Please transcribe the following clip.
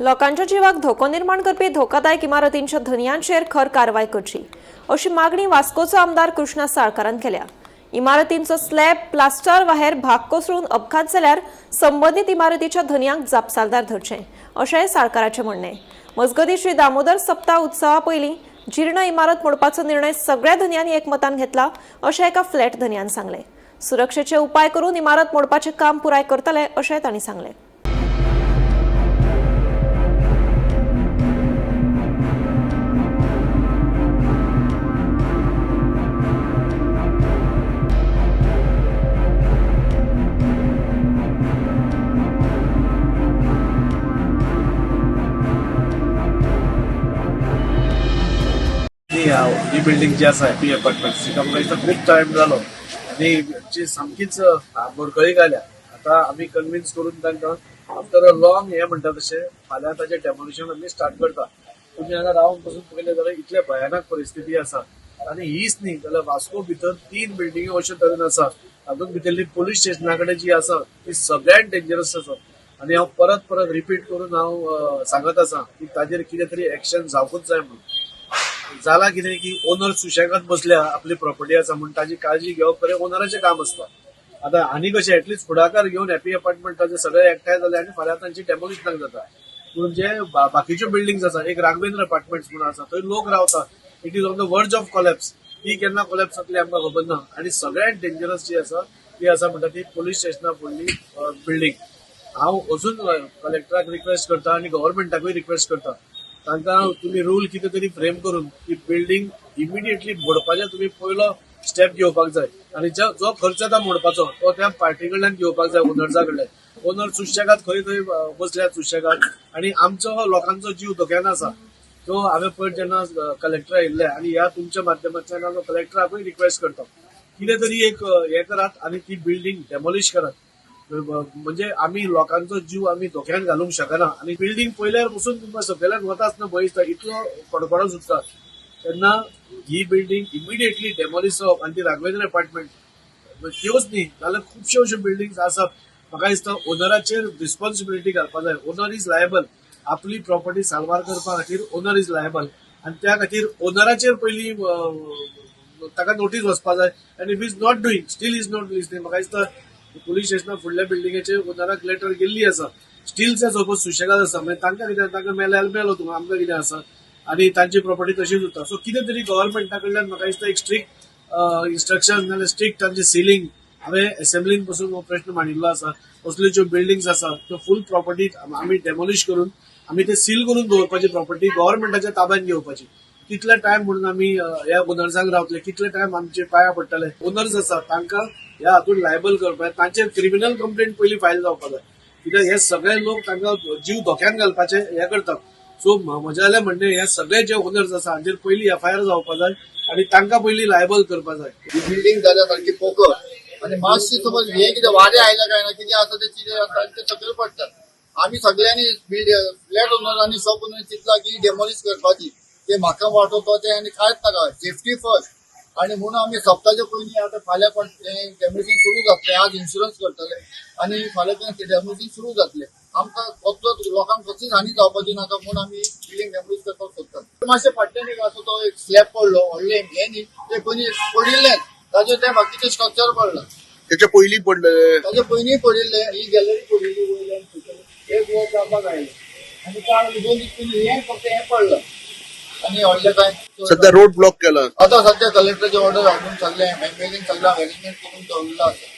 लोकांच्या जिवाक धोको निर्माण करपी धोकादायक इमारतींच्या धनियांचेर खर कारवाय करची अशी मागणी वास्कोचो आमदार कृष्णा साळकारान केल्या। इमारतींचो स्लॅब प्लास्टर वा हेर भाग कोसळून अपघात जाल्यार संबंधित इमारतीच्या धनियांक जापसालदार धरचे अशेंय साळकाराचें म्हणणें। मजगतीं श्री दामोदर सप्ताह उत्सवा पयलीं जीर्ण इमारत मोडपाचो निर्णय सगळ्या धनियांनी एकमतान घेतला अशें एका फ्लॅट धनियान सांगलें। सुरक्षेचे उपाय करून इमारत मोडपाचें काम पुराय करतले अशेंय तांणी सांगलें। ही बिल्डिंग जी आसा हॅपी अपार्टमेंट तिका म्हाका खूप टायम जालो आणि जी सामकीच बोरकळी घाल्या। आता आम्ही कन्विन्स करून तांकां आफ्टर अ लॉंग हे म्हणटा तशें फाल्यां ताचें डेमोलिशन आमी स्टार्ट करता। तुम्ही हांगा रावन पसून पळयलें जाल्यार इतले भयानक परिस्थिती आसा आणि हीच न्ही जाल्यार वास्को भितर 3 बिल्डिंगो अशे तरेन आसा। हातूंत भितरली पुलीस स्टेशना कडेन जी आसा ती सगळ्यात डेंजरस आसा आणि हांव परत परत रिपीट करून हांव सांगत आसा की ताजेर कितें तरी एक्शन जावपूच जाय म्हणून। जाला कितें की ओनर सुशेगाद बसल्या आपली प्रॉपर्टी आसा म्हणून ताजी काळजी घेवप खरें ओनराचें काम आसता। आता आनी कशें एटलीस्ट फुडाकार घेवन हॅपी अपार्टमेंटाचे सगळे एकठांय जाले आनी फाल्यां तांची डेमोलिशनाक जाता। पूण जे बाकीच्यो बिल्डिंग्स आसा एक राघवेंद्र अपार्टमेंट्स म्हणून आसा थंय लोक रावता इट इज ऑन द वर्ज ऑफ कोलॅप्स। ती केन्ना कोलॅप्स जातली आमकां खबर ना आनी सगळ्यात डेंजरस जी आसा ती आसा म्हणटा ती पुलीस स्टेशना फुडली बिल्डिंग। हांव अजून कलेक्टराक रिक्वेस्ट करता आनी गव्हर्नमेंटाकूय रिक्वेस्ट करता तांकां तुम्ही रूल कितें तरी फ्रेम करून ती बिल्डिंग इमिडिएटली मोडपाचें तुम्ही पयलो स्टेप घेवपाक जाय आनी जो खर्च आसा मोडपाचो तो त्या पार्टी कडल्यान घेवपाक जाय ओनर्सा कडल्यान। ओनर सुशेगाद खंय थंय बसल्यात सुशेगाद आनी आमचो लोकांचो जीव धोक्यान आसा। तो हांवें पयर जेन्ना कलेक्टर आयिल्ले आनी ह्या तुमच्या माध्यमांतल्यान हांव कलेक्टराकूय रिक्वेस्ट करता कितें तरी एक हे करात आनी ती बिल्डिंग डेमोलिश करात। म्हणजे आम्ही लोकांचो जीव आम्ही धोक्यान घालूंक शकना आणि बिल्डिंग पयल्यार पसून तुमकां सकयल्यान वता आसतना भंय दिसता इतलो कडकडो सुटता तेन्ना ही बिल्डिंग इमिडिएटली डेमोलिश जावप आनी ती राघवेंद्र अपार्टमेंट त्योच न्ही जाल्यार खुबश्यो अश्यो बिल्डिंग्स आसात। म्हाका दिसता ओनराचेर रिस्पॉन्सिबिलिटी घालपाक जाय। ओनर इज लायबल आपली प्रॉपर्टी साल्वार करपा खातीर ओनर इज लायबल आनी त्या खातीर ओनराचेर पयलीं ताका नोटीस वचपाक जाय आनी if is not doing steel is not listening म्हाका दिसता पुलीस स्टेशना फुडल्या बिल्डिंगेचे ओनराक लेटर गेल्ली आसा स्टीलचे सपोज सुशेगाद आसा मागीर तांकां कितें तांकां मेल्यार मेलो तुमकां आमकां कितें आसा आनी तांची प्रॉपर्टी तशीच उरता। सो कितें तरी गव्हर्नमेंटा कडल्यान म्हाका दिसता एक स्ट्रिक्ट इन्स्ट्रक्शन नाल्यार स्ट्रिक्ट तांचे सिलींग हांवें असेंब्लीन पसून हो प्रश्न मांडिल्लो आसा। असल्यो ज्यो बिल्डिंग्स आसा त्यो फूल प्रॉपर्टी आमी डेमोलिश करून आमी ते सील करून दवरपाची प्रॉपर्टी गव्हर्नमेंटाच्या ताब्यात घेवपाची। कितले टायम म्हणून आमी ह्या ओनर्सांक रावतले कितले टायम आमचे पांया पडटले। ओनर्स आसा तांकां ह्या हातून लायबल करपाक तांचेर क्रिमिनल कंप्लेंट पयलीं फायल जावपाक जाय कित्याक हे सगळे लोक तांकां जीव धोक्यान घालपाचे हे करतात। सो म्हजे जाल्यार म्हणणें हे सगळे जे ओनर्स आसा हांचेर पयलीं एफआयआर जावपाक जाय आनी तांकां पयलीं लायबल करपाक जाय। ही बिल्डिंग जाल्या सारकी पोकर आनी मातशी समज हे कितें वारें आयलें काय ना कितें आसा ते चिरे आसा ते सगळे पडटात। आमी सगळ्यांनी फ्लॅट ओनरांनी शॉप ओनरांनी चिंतला की डेमोलिश करपाची ते म्हाका वाटतो ते आनी कांयच नाका सेफ्टी फर्स्ट आणि म्हणून आम्ही सप्ताहाच्या पयलीं आता फाल्यां डेमोलिशन सुरू जातले। आज इन्शुरन्स करतले आणि फाल्यां डेमोलिशन सुरू जातले। आमकां कसलोच लोकांक कसलीच हानी जावपाची नाका म्हणून आमी बिल्डिंग डेमोलिश करपाक सोदतात। मातशें फाटल्यान एक आसा तो एक स्लॅब पडलो व्हडले हे न्ही ते पयलीं पडिल्ले ताजे ते बाकीचे स्ट्रक्चर पडला त्याच्या पयलीं पडलेले ताजे पयलीं पडिल्ले ही गॅलरी पडिल्ली वयल्यान एक वर जावपाक आयले आनी काल 2 दीस पयलीं हे फक्त हे पडलं आणि व्हडले काय सध्या रोड ब्लॉक केला। आता सध्या कलेक्टरचे ऑर्डर हाडून सगळे बिल्डिंग सगळ्या मॅनेजमेंट करून दवरलेला आसा।